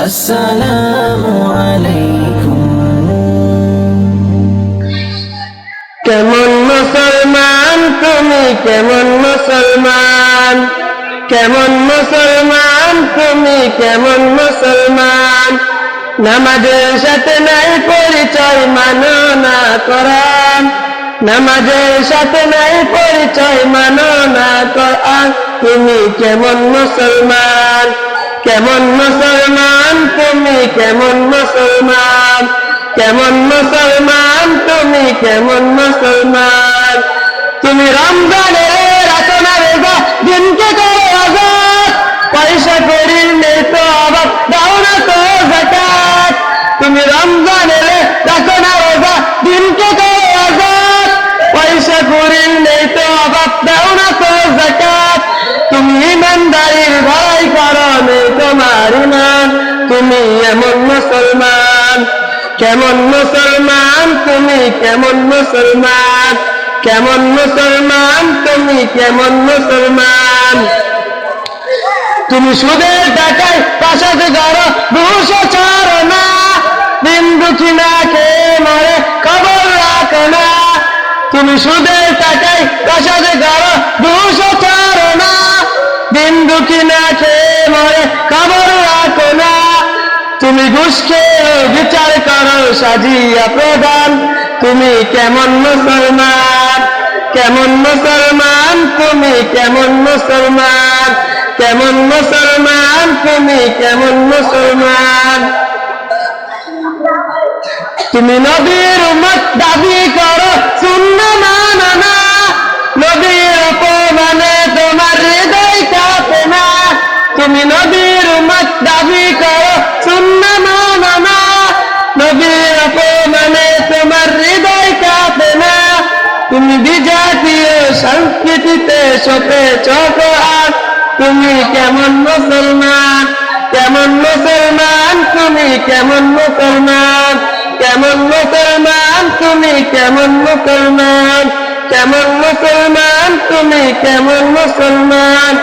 আসসালামু আলাইকুম। কেমন মুসলমান তুমি, কেমন মুসলমান, কেমন মুসলমান তুমি, কেমন মুসলমান। নামাজের সাথে নাই পরিচয়, মানো না কোরআন। নামাজের সাথে নাই পরিচয়, মানো না কোরআন। তুমি কেমন মুসলমান, কেমন মুসলমান তুমি, কেমন মুসলমান, কেমন মুসলমান তুমি, কেমন মুসলমান। তুমি রমজানের রাখো না রোজা, দিনকে করো আজাদ, পয়সা করির নেই তো অভাব, দাও না তো যাকাত। তুমি রমজানের রাখো না রোজা, দিনকে করো আজাদ, পয়সা করির নেই তো অভাব, দাও না তো যাকাত। তুমি ইমানদারির ভয় করো, নেই তোমার ঈমান। তুমি এমন মুসলমান, কেমন মুসলমান তুমি, কেমন মুসলমান, কেমন মুসলমান তুমি, কেমন মুসলমান। তুমি সুদের টাকায় পাশাদ করো, ঘুষ ছাড়ো না, দিন দুঃখী না খেয়ে মরে খবর রাখো না। তুমি সুদের টাকায় পাশাদ করো, ঘুষ ছাড়ো না, দিন দুঃখী না খেয়ে মরে খবর রাখো না। তুমি ঘুষ খেয়ে বিচার করো সাজিয়া প্রধান। তুমি কেমন মুসলমান, কেমন মুসলমান তুমি, কেমন মুসলমান, কেমন মুসলমান তুমি, কেমন মুসলমান। তুমি নবীর উম্মত দাবি করো, সুন্নাহ মানো না, নবীর অপমানে তোমার হৃদয় কাঁপে না। তুমি নবীর উম্মত দাবি করো, সুন্নাহ মানো না, নবীর অপমানে তোমার হৃদয় কাঁপে না। তুমি বিজাতীয় সংস্কৃতিতে সপেছ কোরআন। তুমি কেমন মুসলমান, কেমন মুসলমান তুমি, কেমন মুসলমান, কেমন মুসলমান তুমি, কেমন মুসলমান, কেমন মুসলমান তুমি, কেমন মুসলমান।